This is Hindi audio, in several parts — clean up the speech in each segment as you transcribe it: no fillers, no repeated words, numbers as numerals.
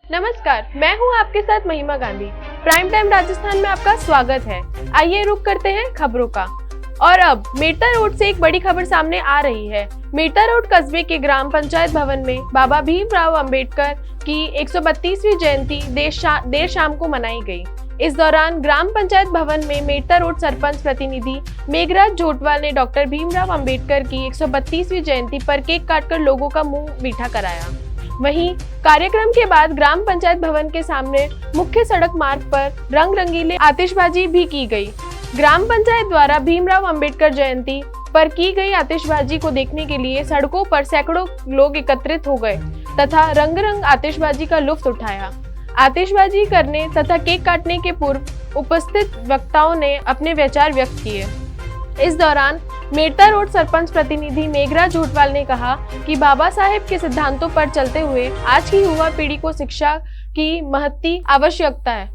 नमस्कार, मैं हूं आपके साथ महिमा गांधी। प्राइम टाइम राजस्थान में आपका स्वागत है। आइए रुक करते हैं खबरों का। और अब मेड़ता रोड से एक बड़ी खबर सामने आ रही है। मेड़ता रोड कस्बे के ग्राम पंचायत भवन में बाबा भीमराव अंबेडकर की 132वीं जयंती देर शाम को मनाई गई। इस दौरान ग्राम पंचायत भवन में मेड़ता रोड सरपंच प्रतिनिधि मेघराज जोटवाल ने डॉक्टर भीमराव अंबेडकर की 132वीं जयंती पर केक काटकर लोगों का मुंह मीठा कराया। वहीं कार्यक्रम के बाद ग्राम पंचायत भवन के सामने मुख्य सड़क मार्ग पर रंग रंगीले आतिशबाजी भी की गई। ग्राम पंचायत द्वारा भीमराव अंबेडकर जयंती पर की गई आतिशबाजी को देखने के लिए सड़कों पर सैकड़ों लोग एकत्रित हो गए तथा रंग आतिशबाजी का लुत्फ उठाया। आतिशबाजी करने तथा केक काटने के पूर्व उपस्थित वक्ताओं ने अपने विचार व्यक्त किए। इस दौरान मेड़ता रोड सरपंच प्रतिनिधि मेघराज जोटवाल ने कहा कि बाबा साहेब के सिद्धांतों पर चलते हुए आज की युवा पीढ़ी को शिक्षा की महती आवश्यकता है।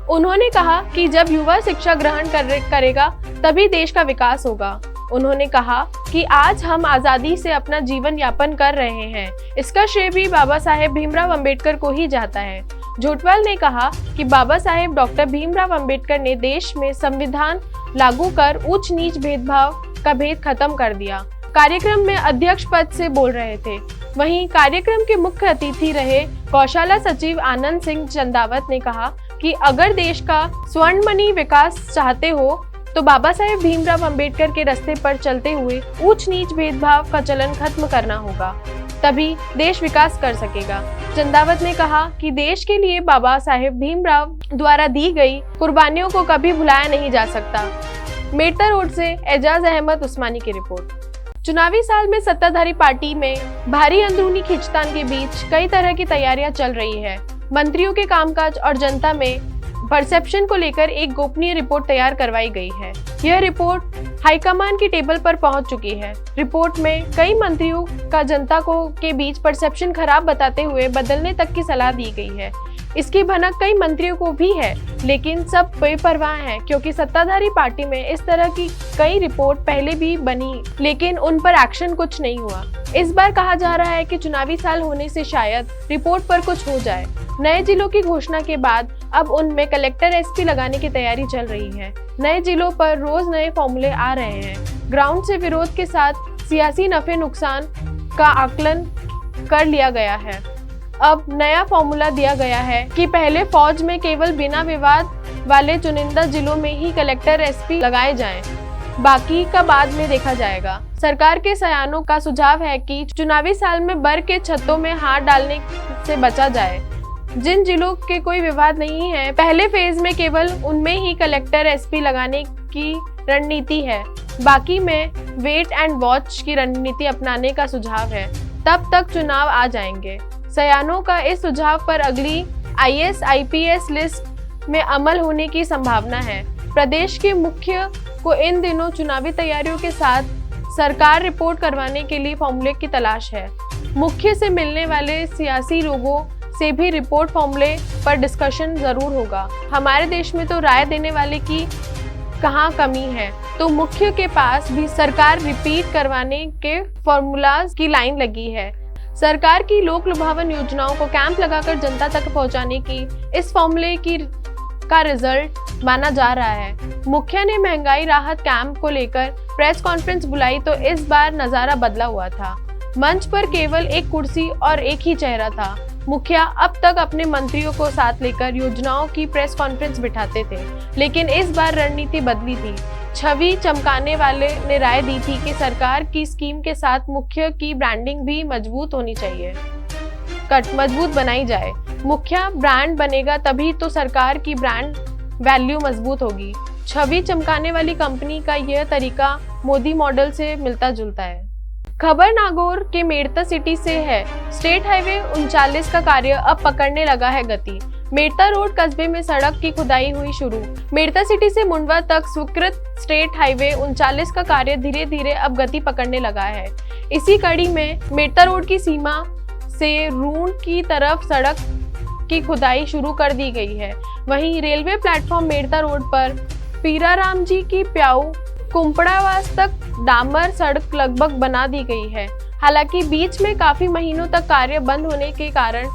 उन्होंने कहा कि जब युवा शिक्षा ग्रहण करेगा तभी देश का विकास होगा। उन्होंने कहा कि आज हम आजादी से अपना जीवन यापन कर रहे हैं, इसका श्रेय भी बाबा साहेब भीमराव अंबेडकर को ही जाता है। जोटवाल ने कहा कि बाबा साहेब डॉक्टर भीमराव अंबेडकर ने देश में संविधान लागू कर ऊंच नीच भेदभाव का भेद खत्म कर दिया। कार्यक्रम में अध्यक्ष पद से बोल रहे थे। वहीं कार्यक्रम के मुख्य अतिथि रहे गौशाला सचिव आनंद सिंह चंदावत ने कहा कि अगर देश का स्वर्णमयी विकास चाहते हो तो बाबा साहेब भीमराव अंबेडकर के रास्ते पर चलते हुए ऊंच नीच भेदभाव का चलन खत्म करना होगा, तभी देश विकास कर सकेगा। चंदावत ने कहा कि देश के लिए बाबा साहेब भीमराव द्वारा दी गई कुर्बानियों को कभी भुलाया नहीं जा सकता। मेड़ता रोड से एजाज अहमद उस्मानी की रिपोर्ट। चुनावी साल में सत्ताधारी पार्टी में भारी अंदरूनी खींचतान के बीच कई तरह की तैयारियां चल रही है। मंत्रियों के कामकाज और जनता में परसेप्शन को लेकर एक गोपनीय रिपोर्ट तैयार करवाई गई है। यह रिपोर्ट हाईकमान की टेबल पर पहुंच चुकी है। रिपोर्ट में कई मंत्रियों का जनता को के बीच परसेप्शन खराब बताते हुए बदलने तक की सलाह दी गई है। इसकी भनक कई मंत्रियों को भी है, लेकिन सब बेपरवाह हैं क्योंकि सत्ताधारी पार्टी में इस तरह की कई रिपोर्ट पहले भी बनी, लेकिन उन पर एक्शन कुछ नहीं हुआ। इस बार कहा जा रहा है कि चुनावी साल होने से शायद रिपोर्ट पर कुछ हो जाए। नए जिलों की घोषणा के बाद अब उनमें कलेक्टर एसपी लगाने की तैयारी चल रही है। नए जिलों पर रोज नए फॉर्मूले आ रहे हैं। ग्राउंड से विरोध के साथ सियासी नफे नुकसान का आकलन कर लिया गया है। अब नया फॉर्मूला दिया गया है कि पहले फौज में केवल बिना विवाद वाले चुनिंदा जिलों में ही कलेक्टर एसपी लगाए जाएं, बाकी का बाद में देखा जाएगा। सरकार के सयानों का सुझाव है कि चुनावी साल में बर के छत्तों में हाथ डालने से बचा जाए। जिन जिलों के कोई विवाद नहीं है, पहले फेज में केवल उनमें ही कलेक्टर एसपी लगाने की रणनीति है, बाकी में वेट एंड वॉच की रणनीति अपनाने का सुझाव है। तब तक चुनाव आ जाएंगे। सयानों का इस सुझाव पर अगली आईएएस आईपीएस लिस्ट में अमल होने की संभावना है। प्रदेश के मुख्य को इन दिनों चुनावी तैयारियों के साथ सरकार रिपोर्ट करवाने के लिए फॉर्मूले की तलाश है। मुख्य से मिलने वाले सियासी लोगों से भी रिपोर्ट फॉर्मूले पर डिस्कशन जरूर होगा। हमारे देश में तो राय देने वाले की कहाँ कमी है, तो मुख्य के पास भी सरकार रिपीट करवाने के फॉर्मूलाज की लाइन लगी है। सरकार की लोक लुभावन योजनाओं को कैंप लगाकर जनता तक पहुंचाने की इस फॉर्मूले का रिजल्ट माना जा रहा है। मुखिया ने महंगाई राहत कैंप को लेकर प्रेस कॉन्फ्रेंस बुलाई तो इस बार नजारा बदला हुआ था। मंच पर केवल एक कुर्सी और एक ही चेहरा था। मुखिया अब तक अपने मंत्रियों को साथ लेकर योजनाओं की प्रेस कॉन्फ्रेंस बिठाते थे, लेकिन इस बार रणनीति बदली थी। छवि चमकाने वाले ने राय दी थी कि सरकार की स्कीम के साथ मुखिया की ब्रांडिंग भी मजबूत होनी चाहिए, मजबूत बनाई जाए। मुखिया ब्रांड बनेगा तभी तो सरकार की ब्रांड वैल्यू मजबूत होगी। छवि चमकाने वाली कंपनी का यह तरीका मोदी मॉडल से मिलता जुलता है। खबर नागौर के मेड़ता सिटी से है। स्टेट हाईवे 39 का कार्य अब पकड़ने लगा है गति। मेड़ता रोड कस्बे में सड़क की खुदाई हुई शुरू। मेड़ता सिटी से मुंडवा तक स्वीकृत स्टेट हाईवे 39 का कार्य धीरे धीरे अब गति पकड़ने लगा है। इसी कड़ी में मेड़ता रोड की सीमा से रूण की तरफ सड़क की खुदाई शुरू कर दी गई है। वहीं रेलवे प्लेटफॉर्म मेड़ता रोड पर पीराराम जी की प्याऊ कुंपड़ावास तक डामर सड़क लगभग बना दी गई है। हालांकि बीच में काफी महीनों तक कार्य बंद होने के कारण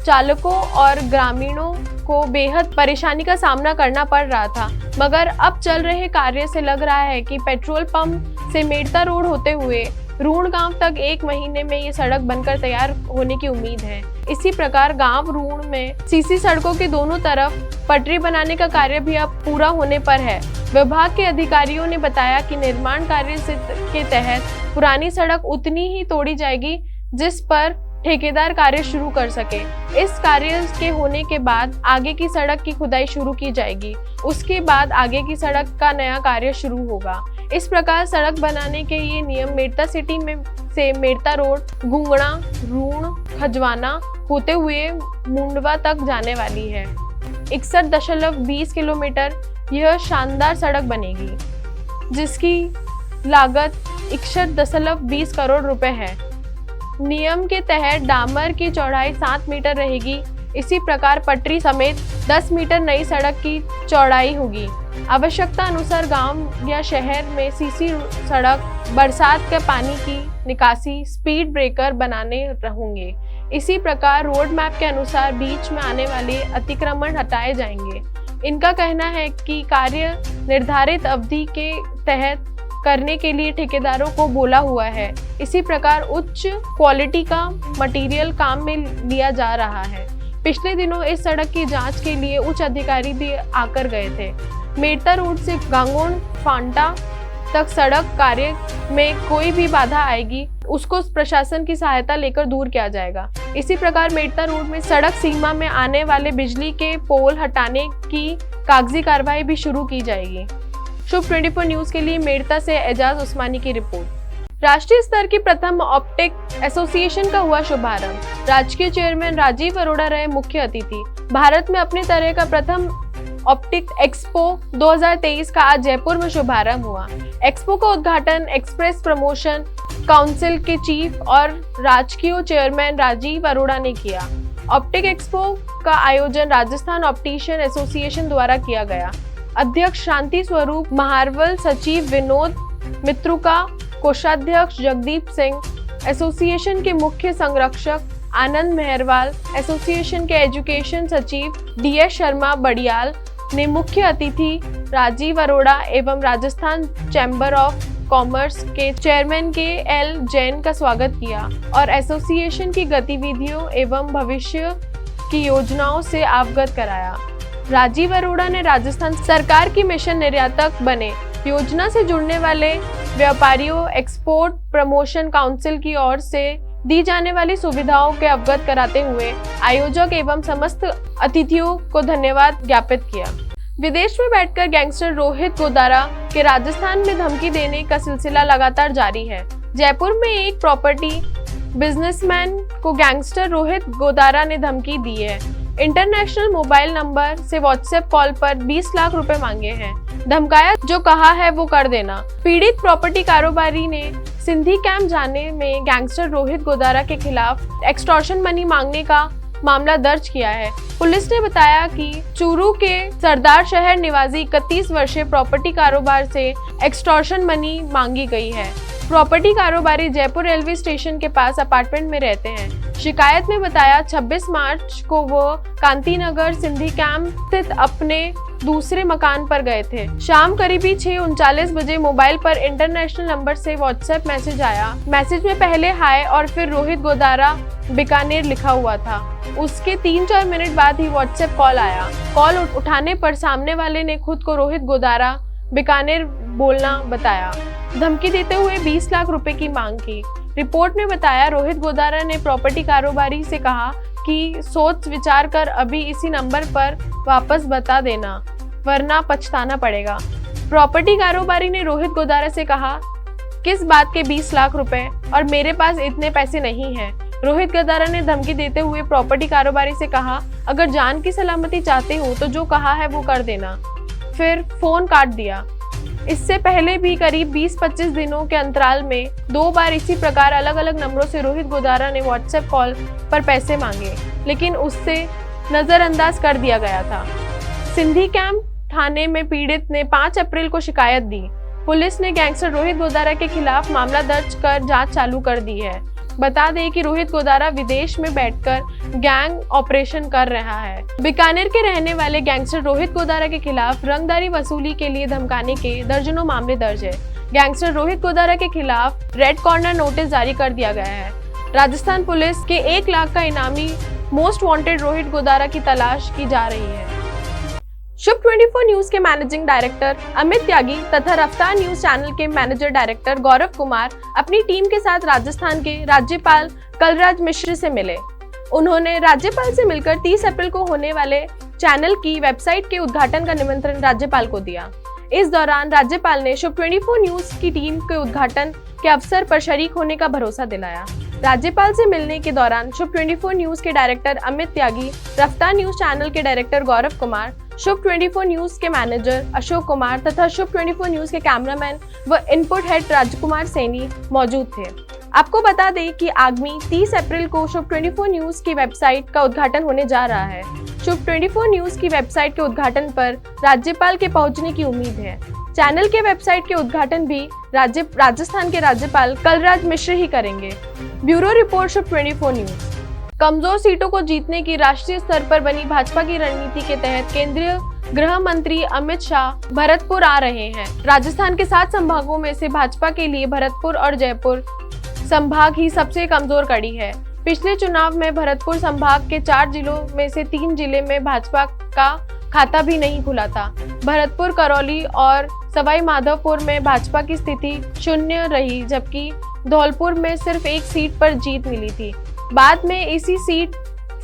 चालकों और ग्रामीणों को बेहद परेशानी का सामना करना पड़ रहा था, मगर अब चल रहे कार्य से लग रहा है कि पेट्रोल पंप से मेड़ता रोड होते हुए रूण गांव तक 1 महीने में ये सड़क बनकर तैयार होने की उम्मीद है। इसी प्रकार गांव रूण में सीसी सड़कों के दोनों तरफ पटरी बनाने का कार्य भी अब पूरा होने पर है। विभाग के अधिकारियों ने बताया कि निर्माण कार्य के तहत पुरानी सड़क उतनी ही तोड़ी जाएगी जिस पर ठेकेदार कार्य शुरू कर सके। इस कार्य के होने के बाद आगे की सड़क की खुदाई शुरू की जाएगी। उसके बाद आगे की सड़क का नया कार्य शुरू होगा। इस प्रकार सड़क बनाने के ये नियम मेड़ता सिटी में से मेड़ता रोड, गुंगणा, रूण, खजवाना होते हुए मुंडवा तक जाने वाली है। 61.20 किलोमीटर यह शानदार सड़क बनेगी, जिसकी लागत 61.20 करोड़ रुपए है। नियम के तहत डामर की चौड़ाई 7 मीटर रहेगी। इसी प्रकार पटरी समेत 10 मीटर नई सड़क की चौड़ाई होगी। आवश्यकता अनुसार गांव या शहर में सीसी सड़क, बरसात के पानी की निकासी, स्पीड ब्रेकर बनाने होंगे। इसी प्रकार रोड मैप के अनुसार बीच में आने वाले अतिक्रमण हटाए जाएंगे। इनका कहना है कि कार्य निर्धारित अवधि के तहत करने के लिए ठेकेदारों को बोला हुआ है। इसी प्रकार उच्च क्वालिटी का मटेरियल काम में लिया जा रहा है। पिछले दिनों इस सड़क की जांच के लिए उच्च अधिकारी भी आकर गए थे। मेड़ता रोड से गांगोन फांटा तक सड़क कार्य में कोई भी बाधा आएगी, उसको प्रशासन की सहायता लेकर दूर किया जाएगा। इसी प्रकार मेड़ता रोड में सड़क सीमा में आने वाले बिजली के पोल हटाने की कागजी कार्रवाई भी शुरू की जाएगी। शुभ 24 न्यूज के लिए मेड़ता से एजाज उस्मानी की रिपोर्ट। राष्ट्रीय स्तर की प्रथम ऑप्टिक एसोसिएशन का हुआ शुभारंभ। राजकीय चेयरमैन राजीव अरोड़ा रहे मुख्य अतिथि। भारत में अपने तरह का प्रथम ऑप्टिक एक्सपो 2023 का आज जयपुर में शुभारंभ हुआ। एक्सपो का उद्घाटन एक्सप्रेस प्रमोशन काउंसिल के चीफ और राजकीय चेयरमैन राजीव अरोड़ा ने किया। ऑप्टिक एक्सपो का आयोजन राजस्थान ऑप्टिशियन एसोसिएशन द्वारा किया गया। अध्यक्ष शांति स्वरूप महारवल, सचिव विनोद मित्रुका, कोषाध्यक्ष जगदीप सिंह, एसोसिएशन के मुख्य संरक्षक आनंद मेहरवाल, एसोसिएशन के एजुकेशन सचिव DS शर्मा बड़ियाल ने मुख्य अतिथि राजीव अरोड़ा एवं राजस्थान चैम्बर ऑफ कॉमर्स के चेयरमैन KL जैन का स्वागत किया और एसोसिएशन की गतिविधियों एवं भविष्य की योजनाओं से अवगत कराया। राजीव अरोड़ा ने राजस्थान सरकार की मिशन निर्यातक बने योजना से जुड़ने वाले व्यापारियों एक्सपोर्ट प्रमोशन काउंसिल की ओर से दी जाने वाली सुविधाओं के अवगत कराते हुए आयोजक एवं समस्त अतिथियों को धन्यवाद ज्ञापित किया। विदेश में बैठकर गैंगस्टर रोहित गोदारा के राजस्थान में धमकी देने का सिलसिला लगातार जारी है। जयपुर में एक प्रॉपर्टी बिजनेसमैन को गैंगस्टर रोहित गोदारा ने धमकी दी है। इंटरनेशनल मोबाइल नंबर से व्हाट्सएप कॉल पर 20 लाख रुपए मांगे हैं। धमकाया, जो कहा है वो कर देना। पीड़ित प्रॉपर्टी कारोबारी ने सिंधी कैंप जाने में गैंगस्टर रोहित गोदारा के खिलाफ एक्सटॉर्शन मनी मांगने का मामला दर्ज किया है। पुलिस ने बताया कि चूरू के सरदार शहर निवासी 31 वर्षीय प्रॉपर्टी कारोबार से एक्सटॉर्शन मनी मांगी गई है। प्रॉपर्टी कारोबारी जयपुर रेलवे स्टेशन के पास अपार्टमेंट में रहते हैं। शिकायत में बताया 26 मार्च को वो कांति नगर सिंधी कैंप स्थित अपने दूसरे मकान पर गए थे। शाम करीबी 6:39 बजे मोबाइल पर इंटरनेशनल नंबर से व्हाट्सएप मैसेज आया। मैसेज में पहले हाय और फिर रोहित गोदारा बीकानेर लिखा हुआ था। उसके 3-4 मिनट बाद ही व्हाट्सएप कॉल आया। कॉल उठाने पर सामने वाले ने खुद को रोहित गोदारा बीकानेर बोलना बताया। धमकी देते हुए 20 लाख रुपए की मांग की। रिपोर्ट में बताया, रोहित गोदारा ने प्रॉपर्टी कारोबारी से कहा कि सोच विचार कर अभी इसी नंबर पर वापस बता देना, वरना पछताना पड़ेगा। प्रॉपर्टी कारोबारी ने रोहित गोदारा से कहा, किस बात के 20 लाख रुपए, और मेरे पास इतने पैसे नहीं हैं। रोहित गोदारा ने धमकी देते हुए प्रॉपर्टी कारोबारी से कहा, अगर जान की सलामती चाहते हो तो जो कहा है वो कर देना। फिर फोन काट दिया। इससे पहले भी करीब 20-25 दिनों के अंतराल में 2 बार इसी प्रकार अलग अलग नंबरों से रोहित गोदारा ने व्हाट्सएप कॉल पर पैसे मांगे, लेकिन उससे नजरअंदाज कर दिया गया था। सिंधी कैंप थाने में पीड़ित ने 5 अप्रैल को शिकायत दी। पुलिस ने गैंगस्टर रोहित गोदारा के खिलाफ मामला दर्ज कर जांच चालू कर दी है। बता दें कि रोहित गोदारा विदेश में बैठकर गैंग ऑपरेशन कर रहा है। बीकानेर के रहने वाले गैंगस्टर रोहित गोदारा के खिलाफ रंगदारी वसूली के लिए धमकाने के दर्जनों मामले दर्ज है। गैंगस्टर रोहित गोदारा के खिलाफ रेड कॉर्नर नोटिस जारी कर दिया गया है। राजस्थान पुलिस के 1 लाख का इनामी मोस्ट वांटेड रोहित गोदारा की तलाश की जा रही है। शुभ 24 न्यूज के मैनेजिंग डायरेक्टर अमित त्यागी तथा रफ्तार न्यूज चैनल के मैनेजर डायरेक्टर गौरव कुमार अपनी टीम के साथ राजस्थान के राज्यपाल कलराज मिश्र से मिले। उन्होंने राज्यपाल से मिलकर 30 अप्रैल को होने वाले चैनल की वेबसाइट के उद्घाटन का निमंत्रण राज्यपाल को दिया। इस दौरान राज्यपाल ने शुभ 24 न्यूज की टीम के उद्घाटन के अवसर पर शरीक होने का भरोसा दिलाया। राज्यपाल से मिलने के दौरान शुभ 24 न्यूज के डायरेक्टर अमित त्यागी, रफ्तार न्यूज चैनल के डायरेक्टर गौरव कुमार, शुभ 24 न्यूज के मैनेजर अशोक कुमार तथा शुभ 24 न्यूज के कैमरामैन व इनपुट हेड राजकुमार सैनी मौजूद थे। आपको बता दें कि आगामी 30 अप्रैल को शुभ 24 न्यूज की वेबसाइट का उद्घाटन होने जा रहा है। शुभ 24 न्यूज की वेबसाइट के उद्घाटन पर राज्यपाल के पहुंचने की उम्मीद है। चैनल के वेबसाइट के उद्घाटन भी राजस्थान के राज्यपाल कलराज मिश्र ही करेंगे। ब्यूरो रिपोर्ट शुभ 24 न्यूज। कमजोर सीटों को जीतने की राष्ट्रीय स्तर पर बनी भाजपा की रणनीति के तहत केंद्रीय गृह मंत्री अमित शाह भरतपुर आ रहे हैं। राजस्थान के 7 संभागों में से भाजपा के लिए भरतपुर और जयपुर संभाग ही सबसे कमजोर कड़ी है। पिछले चुनाव में भरतपुर संभाग के 4 जिलों में से 3 जिले में भाजपा का खाता भी नहीं खुला था। भरतपुर, करौली और सवाई माधोपुर में भाजपा की स्थिति शून्य रही, जबकि धौलपुर में सिर्फ 1 सीट पर जीत मिली थी। बाद में इसी सीट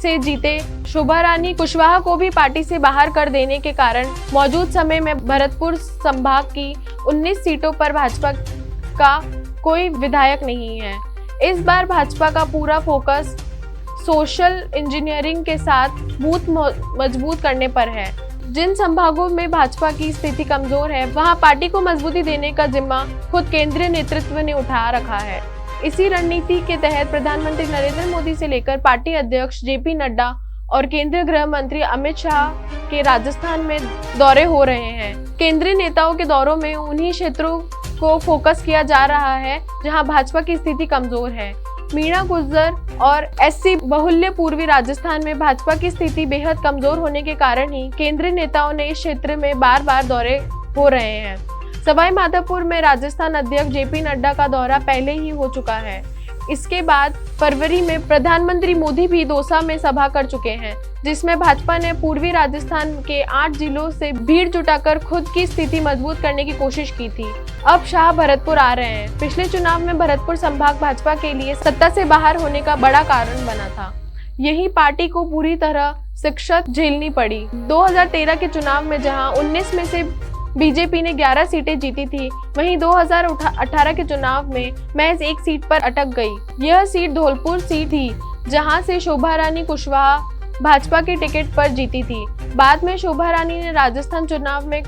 से जीते शोभा रानी कुशवाहा को भी पार्टी से बाहर कर देने के कारण मौजूद समय में भरतपुर संभाग की 19 सीटों पर भाजपा का कोई विधायक नहीं है। इस बार भाजपा का पूरा फोकस सोशल इंजीनियरिंग के साथ बूथ मजबूत करने पर है। जिन संभागों में भाजपा की स्थिति कमजोर है, वहां पार्टी को मजबूती देने का जिम्मा खुद केंद्रीय नेतृत्व ने उठा रखा है। इसी रणनीति के तहत प्रधानमंत्री नरेंद्र मोदी से लेकर पार्टी अध्यक्ष जेपी नड्डा और केंद्रीय गृह मंत्री अमित शाह के राजस्थान में दौरे हो रहे हैं। केंद्रीय नेताओं के दौरों में उन्हीं क्षेत्रों को फोकस किया जा रहा है जहां भाजपा की स्थिति कमजोर है। मीणा गुर्जर और एससी बहुल्य पूर्वी राजस्थान में भाजपा की स्थिति बेहद कमजोर होने के कारण ही केंद्रीय नेताओं ने इस क्षेत्र में बार बार दौरे हो रहे हैं। सवाई माधोपुर में राजस्थान अध्यक्ष जेपी नड्डा का दौरा पहले ही हो चुका है। इसके बाद फरवरी में प्रधानमंत्री मोदी भी दौसा में सभा कर चुके हैं, जिसमें भाजपा ने पूर्वी राजस्थान के 8 जिलों से भीड़ जुटाकर खुद की स्थिति मजबूत करने की कोशिश की थी। अब शाह भरतपुर आ रहे हैं। पिछले चुनाव में भरतपुर संभाग भाजपा के लिए सत्ता से बाहर होने का बड़ा कारण बना था। यही पार्टी को पूरी तरह शिकस्त झेलनी पड़ी। 2013 के चुनाव में जहां 19 में से बीजेपी ने 11 सीटें जीती थी, वहीं 2018 के चुनाव में महज 1 सीट पर अटक गई। यह सीट धौलपुर सीट थी, जहां से शोभा रानी कुशवाहा भाजपा के टिकट पर जीती थी। बाद में शोभा रानी ने राजस्थान चुनाव में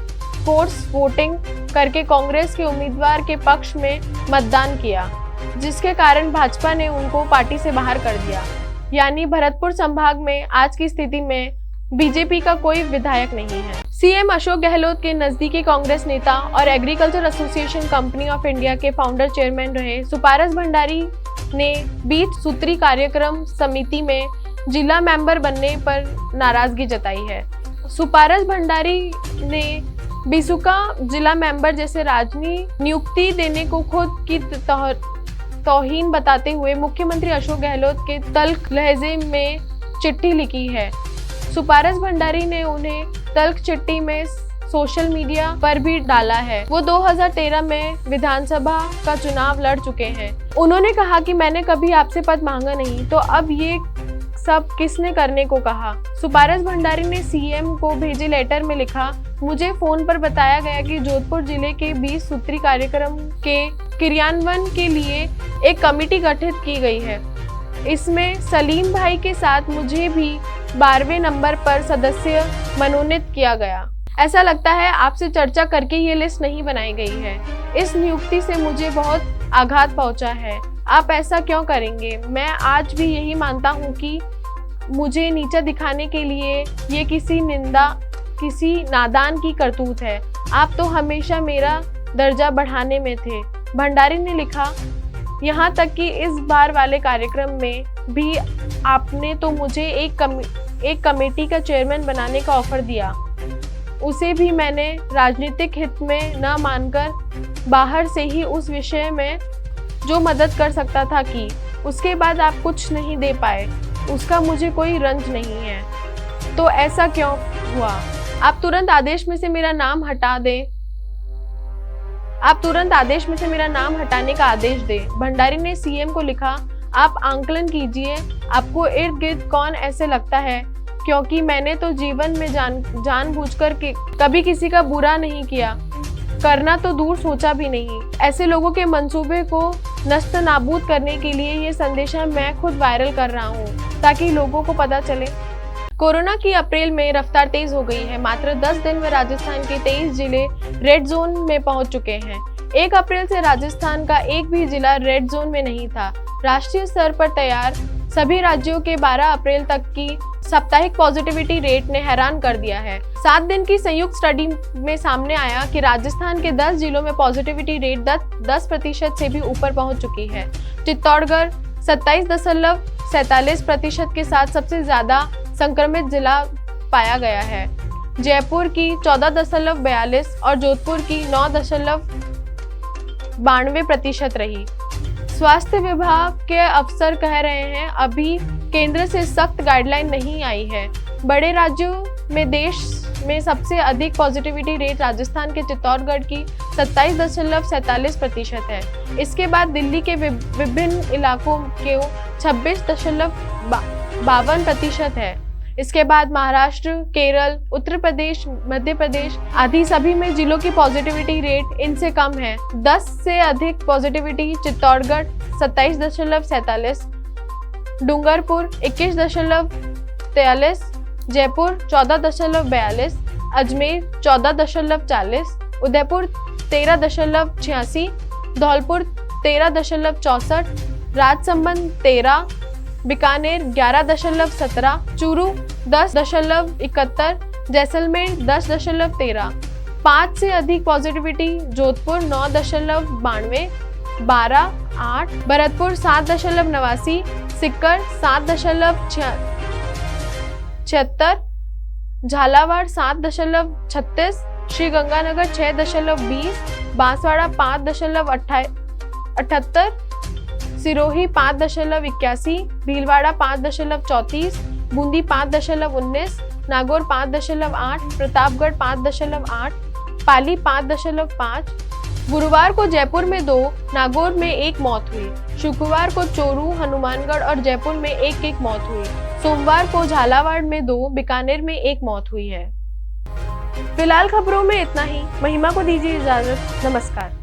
फोर्स वोटिंग करके कांग्रेस के उम्मीदवार के पक्ष में मतदान किया, जिसके कारण भाजपा ने उनको पार्टी से बाहर कर दिया। यानी भरतपुर संभाग में आज की स्थिति में बीजेपी का कोई विधायक नहीं है। सीएम अशोक गहलोत के नजदीकी कांग्रेस नेता और agriculture association company of India के फाउंडर चेयरमैन रहे सुपारस भंडारी ने 20 सूत्री कार्यक्रम समिति में जिला मेंबर बनने पर नाराजगी जताई है। सुपारस भंडारी ने बिसुका जिला मेंबर जैसे राजनीतिक नियुक्ति देने को खुद की तौहीन बताते हुए मुख्यमंत्री अशोक गहलोत के तल्ख लहजे में चिट्ठी लिखी है। सुपारस भंडारी ने उन्हें तल्ख चिट्ठी में सोशल मीडिया पर भी डाला है। वो 2013 में विधानसभा का चुनाव लड़ चुके हैं। उन्होंने कहा कि मैंने कभी आपसे पद मांगा नहीं, तो अब ये सब किसने करने को कहा। सुपारस भंडारी ने सीएम को भेजे लेटर में लिखा, मुझे फोन पर बताया गया कि जोधपुर जिले के 20 सूत्री कार्यक्रम के क्रियान्वयन के लिए एक कमेटी गठित की गई है। इसमें सलीम भाई के साथ मुझे भी 12वें नंबर पर सदस्य मनोनीत किया गया। ऐसा लगता है आपसे चर्चा करके ये लिस्ट नहीं बनाई गई है। इस नियुक्ति से मुझे बहुत आघात पहुंचा है। आप ऐसा क्यों करेंगे? मैं आज भी यही मानता हूं कि मुझे नीचा दिखाने के लिए ये किसी नादान की करतूत है। आप तो हमेशा मेरा दर्जा बढ़ाने में थे। भंडारी ने लिखा, यहाँ तक कि इस बार वाले कार्यक्रम में भी आपने तो मुझे एक कमेटी का चेयरमैन बनाने का ऑफर दिया। उसे भी मैंने राजनीतिक हित में न मानकर बाहर से ही उस विषय में जो मदद कर सकता था की। उसके बाद आप कुछ नहीं दे पाए, उसका मुझे कोई रंज नहीं है। तो ऐसा क्यों हुआ? आप तुरंत आदेश में से मेरा नाम हटा दें। आप तुरंत आदेश में से मेरा नाम हटाने का आदेश दें। भंडारी ने सीएम को लिखा, आप आंकलन कीजिए, आपको इर्द गिर्द कौन ऐसे लगता है, क्योंकि मैंने तो जीवन में जानबूझकर कभी किसी का बुरा नहीं किया, करना तो दूर सोचा भी नहीं। ऐसे लोगों के मंसूबे को नस्त नाबूद करने के लिए ये संदेशा मैं खुद वायरल कर रहा हूँ, ताकि लोगों को पता चले। कोरोना की अप्रैल में रफ्तार तेज हो गई है। मात्र 10 दिन में राजस्थान के 23 जिले रेड जोन में पहुंच चुके हैं। 1 अप्रैल से राजस्थान का एक भी जिला रेड जोन में नहीं था। राष्ट्रीय स्तर पर तैयार सभी राज्यों के 12 अप्रैल तक की साप्ताहिक पॉजिटिविटी रेट ने हैरान कर दिया है। 7 दिन की संयुक्त स्टडी में सामने आया कि राजस्थान के 10 जिलों में पॉजिटिविटी रेट 10% से भी ऊपर पहुंच चुकी है। चित्तौड़गढ़ 27.47% के साथ सबसे ज्यादा संक्रमित जिला पाया गया है। जयपुर की 14.42 और जोधपुर की 9.92% रही। स्वास्थ्य विभाग के अफसर कह रहे हैं, अभी केंद्र से सख्त गाइडलाइन नहीं आई है। बड़े राज्यों में देश में सबसे अधिक पॉजिटिविटी रेट राजस्थान के चित्तौड़गढ़ की 27.47% है। इसके बाद दिल्ली के विभिन्न इलाकों के 26.52% है। इसके बाद महाराष्ट्र, केरल, उत्तर प्रदेश, मध्य प्रदेश आदि सभी में जिलों की पॉजिटिविटी रेट इनसे कम है। 10 से अधिक पॉजिटिविटी चित्तौड़गढ़ 27.47, डूंगरपुर 21.43, जयपुर 14.42, अजमेर 14.40, उदयपुर 13.86, धौलपुर 13.64, राजसमंद 13, बीकानेर 11.17, चूरू 10.71, जैसलमेर 10.13। 5 से अधिक पॉजिटिविटी जोधपुर 9.92, 12.8, भरतपुर 7.89, सीकर 7.76, झालावाड़ 7.36, श्रीगंगानगर 6.20, बांसवाड़ा 5.78, सिरोही 5.81, भीलवाड़ा 5.34, बूंदी 5.19, नागौर 5.8, प्रतापगढ़ 5.8, पाली 5.5। गुरुवार को जयपुर में 2, नागौर में 1 मौत हुई। शुक्रवार को चोरू, हनुमानगढ़ और जयपुर में 1 मौत हुई। सोमवार को झालावाड़ में 2, बीकानेर में 1 मौत हुई है। फिलहाल खबरों में इतना ही। महिमा को दीजिए इजाजत। नमस्कार।